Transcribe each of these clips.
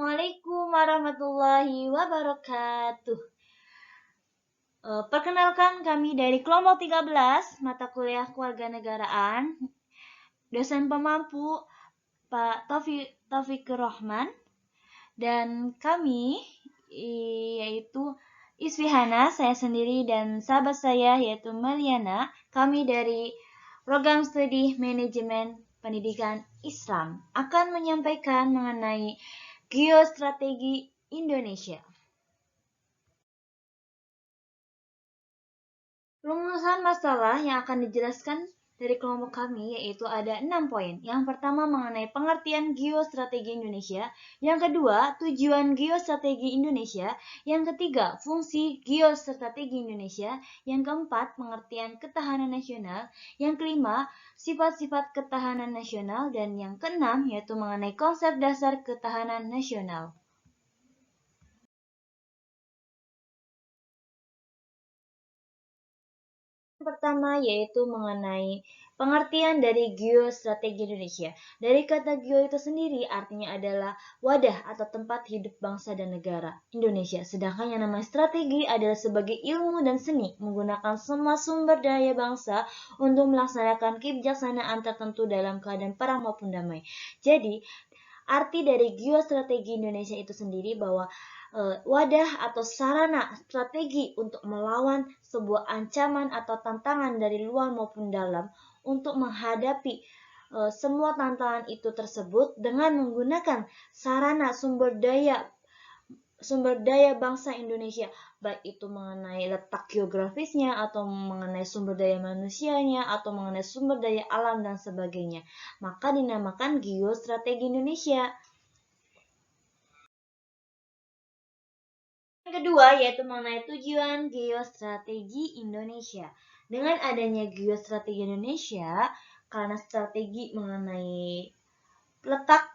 Assalamualaikum warahmatullahi wabarakatuh. Perkenalkan kami dari kelompok 13 mata kuliah Kewarganegaraan. Dosen pemampu Pak Taufikur Rahman dan kami yaitu Iswihana, saya sendiri dan sahabat saya yaitu Meliana. Kami dari program studi manajemen pendidikan Islam akan menyampaikan mengenai geostrategi Indonesia. Rumusan masalah yang akan dijelaskan dari kelompok kami yaitu ada 6 poin. Yang pertama mengenai pengertian geostrategi Indonesia, yang kedua tujuan geostrategi Indonesia, yang ketiga fungsi geostrategi Indonesia, yang keempat pengertian ketahanan nasional, yang kelima sifat-sifat ketahanan nasional, dan yang keenam yaitu mengenai konsep dasar ketahanan nasional. Pertama yaitu mengenai pengertian dari geostrategi Indonesia. Dari kata geo itu sendiri artinya adalah wadah atau tempat hidup bangsa dan negara Indonesia. Sedangkan yang namanya strategi adalah sebagai ilmu dan seni menggunakan semua sumber daya bangsa untuk melaksanakan kebijaksanaan tertentu dalam keadaan perang maupun damai. Jadi, arti dari geostrategi Indonesia itu sendiri bahwa wadah atau sarana strategi untuk melawan sebuah ancaman atau tantangan dari luar maupun dalam untuk menghadapi semua tantangan itu tersebut dengan menggunakan sarana sumber daya bangsa Indonesia, baik itu mengenai letak geografisnya atau mengenai sumber daya manusianya atau mengenai sumber daya alam dan sebagainya. Maka dinamakan geostrategi Indonesia. Yang kedua yaitu mengenai tujuan geostrategi Indonesia. Dengan adanya geostrategi Indonesia, karena strategi mengenai letak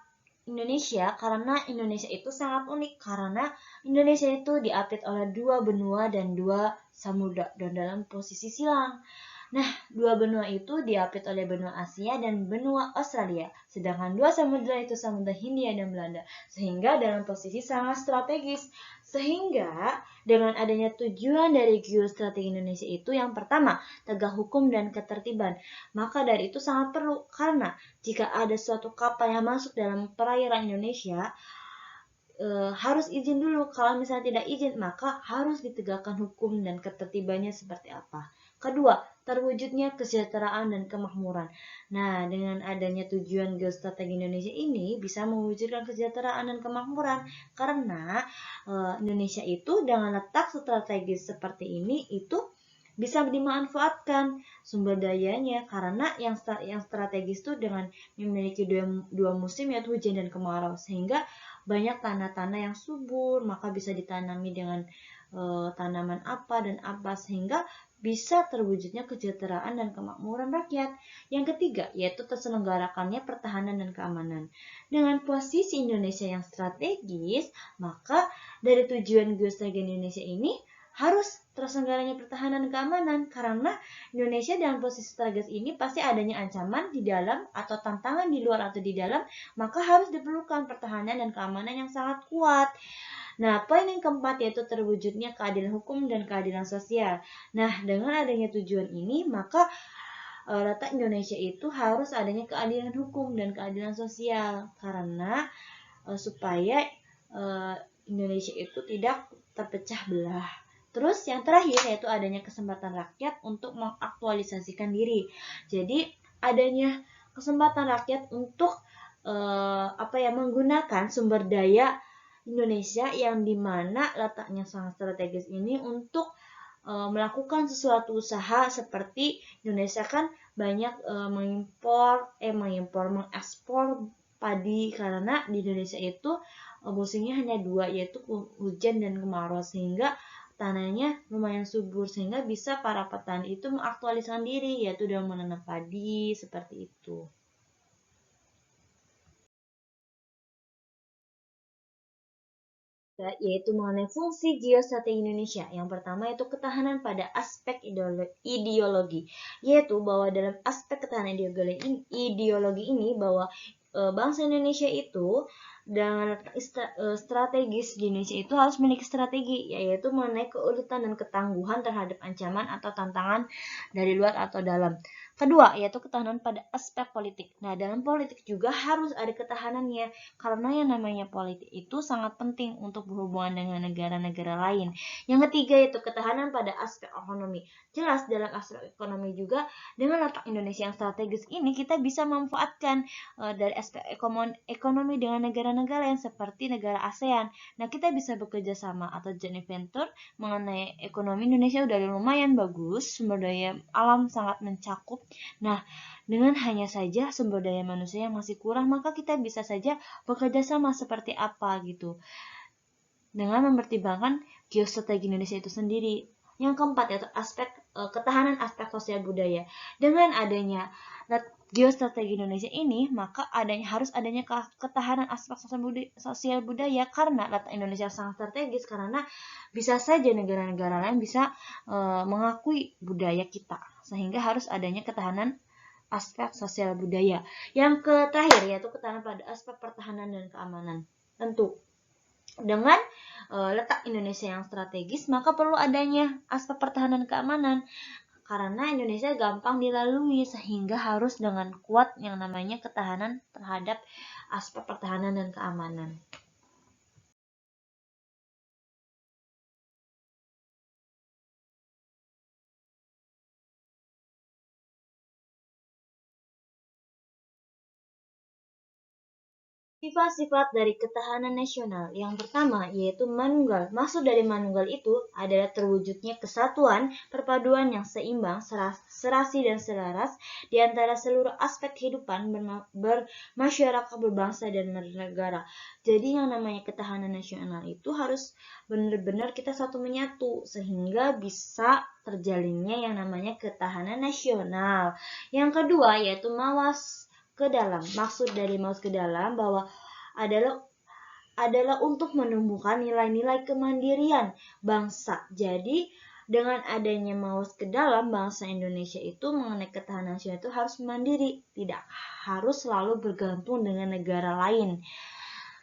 Indonesia, karena Indonesia itu sangat unik, karena Indonesia itu diapit oleh 2 benua dan 2 samudra dan dalam posisi silang. Nah, 2 benua itu diapit oleh benua Asia dan benua Australia, sedangkan 2 samudra itu samudra Hindia dan Belanda, sehingga dalam posisi sangat strategis. Sehingga dengan adanya tujuan dari geostrategi Indonesia itu yang pertama, tegak hukum dan ketertiban. Maka dari itu sangat perlu, karena jika ada suatu kapal yang masuk dalam perairan Indonesia, harus izin dulu. Kalau misalnya tidak izin, maka harus ditegakkan hukum dan ketertibannya seperti apa. Kedua, terwujudnya kesejahteraan dan kemakmuran. Nah, dengan adanya tujuan geostrategi Indonesia ini bisa mewujudkan kesejahteraan dan kemakmuran karena Indonesia itu dengan letak strategis seperti ini itu bisa dimanfaatkan sumber dayanya karena yang strategis itu dengan memiliki dua musim yaitu hujan dan kemarau, sehingga banyak tanah-tanah yang subur, maka bisa ditanami dengan tanaman apa dan apa sehingga bisa terwujudnya kesejahteraan dan kemakmuran rakyat. Yang ketiga yaitu terselenggarakannya pertahanan dan keamanan. Dengan posisi Indonesia yang strategis, maka dari tujuan geostrategi Indonesia ini harus terselenggaranya pertahanan dan keamanan karena Indonesia dalam posisi strategis ini pasti adanya ancaman di dalam atau tantangan di luar atau di dalam, maka harus diperlukan pertahanan dan keamanan yang sangat kuat. Nah, poin yang keempat yaitu terwujudnya keadilan hukum dan keadilan sosial. Nah, dengan adanya tujuan ini, maka letak Indonesia itu harus adanya keadilan hukum dan keadilan sosial karena supaya Indonesia itu tidak terpecah belah. Terus yang terakhir yaitu adanya kesempatan rakyat untuk mengaktualisasikan diri. Jadi adanya kesempatan rakyat untuk menggunakan sumber daya Indonesia yang dimana letaknya sangat strategis ini untuk melakukan sesuatu usaha seperti Indonesia kan banyak mengekspor padi karena di Indonesia itu musimnya hanya 2 yaitu hujan dan kemarau sehingga tanahnya lumayan subur sehingga bisa para petani itu mengaktualisasikan diri yaitu dengan menanam padi seperti itu. Yaitu mengenai fungsi geostrategi Indonesia. Yang pertama yaitu ketahanan pada aspek ideologi, yaitu bahwa dalam aspek ketahanan ideologi ini bahwa bangsa Indonesia itu dengan strategis di Indonesia itu harus memiliki strategi, yaitu mengenai keuletan dan ketangguhan terhadap ancaman atau tantangan dari luar atau dalam. Kedua, yaitu ketahanan pada aspek politik. Nah, dalam politik juga harus ada ketahanannya, karena yang namanya politik itu sangat penting untuk berhubungan dengan negara-negara lain. Yang ketiga, yaitu ketahanan pada aspek ekonomi. Jelas, dalam aspek ekonomi juga, dengan letak Indonesia yang strategis ini, kita bisa memanfaatkan dari aspek ekonomi dengan negara-negara yang seperti negara ASEAN. Nah, kita bisa bekerja sama atau joint venture mengenai ekonomi Indonesia udah lumayan bagus, sumber daya alam sangat mencakup. Nah, dengan hanya saja sumber daya manusia yang masih kurang, maka kita bisa saja bekerja sama seperti apa gitu. Dengan mempertimbangkan geostrategi Indonesia itu sendiri. Yang keempat yaitu aspek ketahanan aspek sosial budaya. Dengan adanya geostrategi Indonesia ini, maka harus adanya ketahanan aspek sosial budaya karena letak Indonesia sangat strategis, karena bisa saja negara-negara lain bisa mengakui budaya kita, sehingga harus adanya ketahanan aspek sosial budaya. Yang terakhir yaitu ketahanan pada aspek pertahanan dan keamanan. Tentu dengan letak Indonesia yang strategis, maka perlu adanya aspek pertahanan dan keamanan. Karena Indonesia gampang dilalui, sehingga harus dengan kuat yang namanya ketahanan terhadap aspek pertahanan dan keamanan. Sifat-sifat dari ketahanan nasional. Yang pertama yaitu manunggal. Maksud dari manunggal itu adalah terwujudnya kesatuan, perpaduan yang seimbang, serasi dan selaras di antara seluruh aspek kehidupan bermasyarakat, berbangsa dan bernegara. Jadi yang namanya ketahanan nasional itu harus benar-benar kita satu menyatu sehingga bisa terjalinnya yang namanya ketahanan nasional. Yang kedua yaitu mawas ke dalam. Maksud dari mawas ke dalam bahwa adalah untuk menumbuhkan nilai-nilai kemandirian bangsa. Jadi dengan adanya mawas ke dalam, bangsa Indonesia itu mengenai ketahanan nasional itu harus mandiri, tidak harus selalu bergantung dengan negara lain.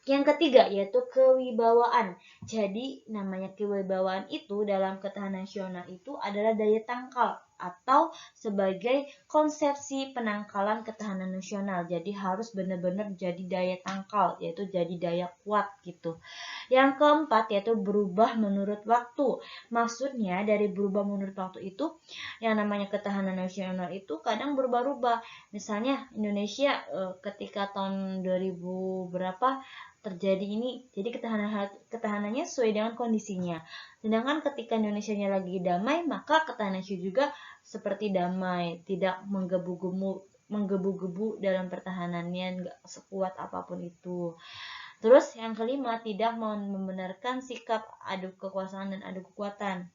Yang ketiga yaitu kewibawaan. Jadi namanya kewibawaan itu dalam ketahanan nasional itu adalah daya tangkal atau sebagai konsepsi penangkalan ketahanan nasional. Jadi harus benar-benar jadi daya tangkal, yaitu jadi daya kuat gitu. Yang keempat yaitu berubah menurut waktu. Maksudnya dari berubah menurut waktu itu yang namanya ketahanan nasional itu kadang berubah-ubah. Misalnya Indonesia ketika tahun 2000 berapa terjadi ini, jadi ketahanannya sesuai dengan kondisinya. Sedangkan ketika Indonesia-nya lagi damai, maka ketahanan juga seperti damai, tidak menggebu-gebu dalam pertahanannya, nggak sekuat apapun itu. Terus yang kelima, tidak mau membenarkan sikap adu kekuasaan dan adu kekuatan.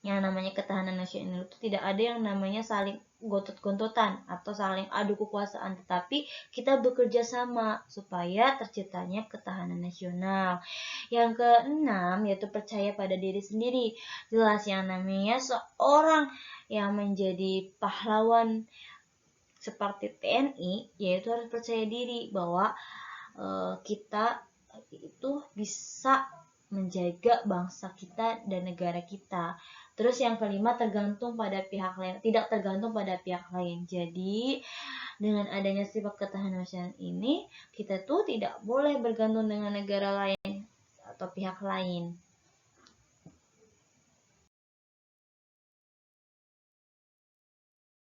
Yang namanya ketahanan nasional itu tidak ada yang namanya saling gontot-gontotan atau saling adu kekuasaan, tetapi kita bekerja sama supaya terciptanya ketahanan nasional. Yang keenam yaitu percaya pada diri sendiri. Jelas yang namanya seorang yang menjadi pahlawan seperti TNI yaitu harus percaya diri bahwa kita itu bisa menjaga bangsa kita dan negara kita. Terus yang kelima tergantung pada pihak lain, tidak tergantung pada pihak lain. Jadi dengan adanya sifat ketahanan nasional ini, kita tuh tidak boleh bergantung dengan negara lain atau pihak lain.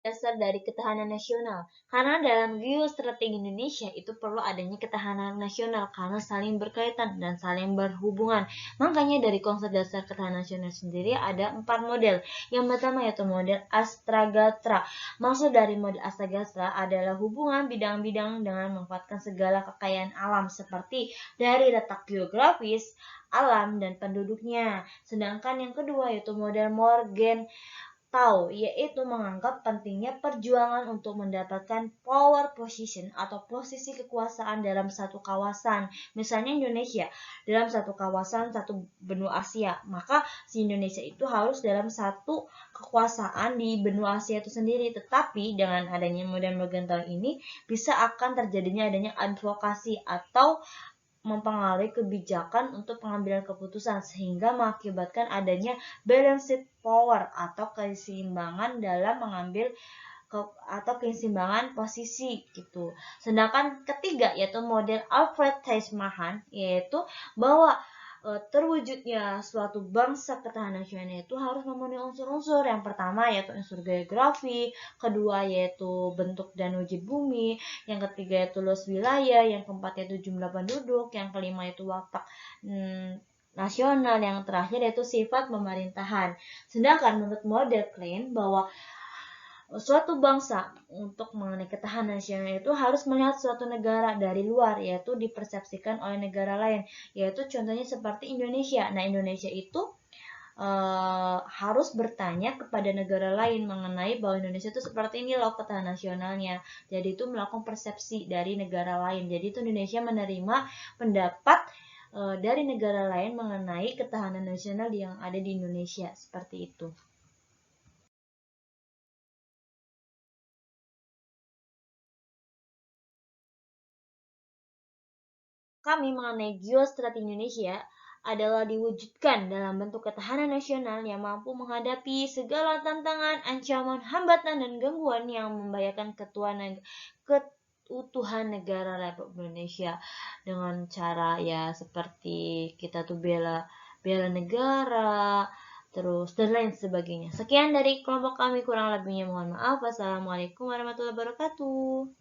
Dasar dari ketahanan nasional. Karena dalam geostrategi Indonesia itu perlu adanya ketahanan nasional karena saling berkaitan dan saling berhubungan. Makanya dari konsep dasar ketahanan nasional sendiri ada 4 model. Yang pertama yaitu model Astragatra. Maksud dari model Astragatra adalah hubungan bidang-bidang dengan memanfaatkan segala kekayaan alam seperti dari letak geografis, alam dan penduduknya. Sedangkan yang kedua yaitu model Morgan atau yaitu menganggap pentingnya perjuangan untuk mendapatkan power position atau posisi kekuasaan dalam satu kawasan. Misalnya Indonesia dalam satu kawasan, satu benua Asia, maka si Indonesia itu harus dalam satu kekuasaan di benua Asia itu sendiri. Tetapi dengan adanya model Morgenthau ini bisa akan terjadinya adanya advokasi atau mempengaruhi kebijakan untuk pengambilan keputusan sehingga mengakibatkan adanya balanced power atau keseimbangan dalam mengambil atau keseimbangan posisi gitu. Sedangkan ketiga yaitu model Alfred Teismahan yaitu bahwa terwujudnya suatu bangsa ketahanan nasional itu harus memenuhi unsur-unsur. Yang pertama yaitu unsur geografi, kedua yaitu bentuk dan wujud bumi, yang ketiga yaitu luas wilayah, yang keempat yaitu jumlah penduduk, yang kelima yaitu watak nasional, yang terakhir yaitu sifat pemerintahan. Sedangkan menurut model Klein bahwa suatu bangsa untuk mengenai ketahanan nasional itu harus melihat suatu negara dari luar, yaitu dipersepsikan oleh negara lain, yaitu contohnya seperti Indonesia. Nah, Indonesia itu harus bertanya kepada negara lain mengenai bahwa Indonesia itu seperti ini loh ketahanan nasionalnya. Jadi itu melakukan persepsi dari negara lain. Jadi itu Indonesia menerima pendapat dari negara lain mengenai ketahanan nasional yang ada di Indonesia, seperti itu. Kami mengenai geostrategi Indonesia adalah diwujudkan dalam bentuk ketahanan nasional yang mampu menghadapi segala tantangan, ancaman, hambatan, dan gangguan yang membahayakan keutuhan negara Republik Indonesia dengan cara ya seperti kita tuh bela negara, terus dan lain sebagainya. Sekian dari kelompok kami, kurang lebihnya mohon maaf. Wassalamualaikum warahmatullahi wabarakatuh.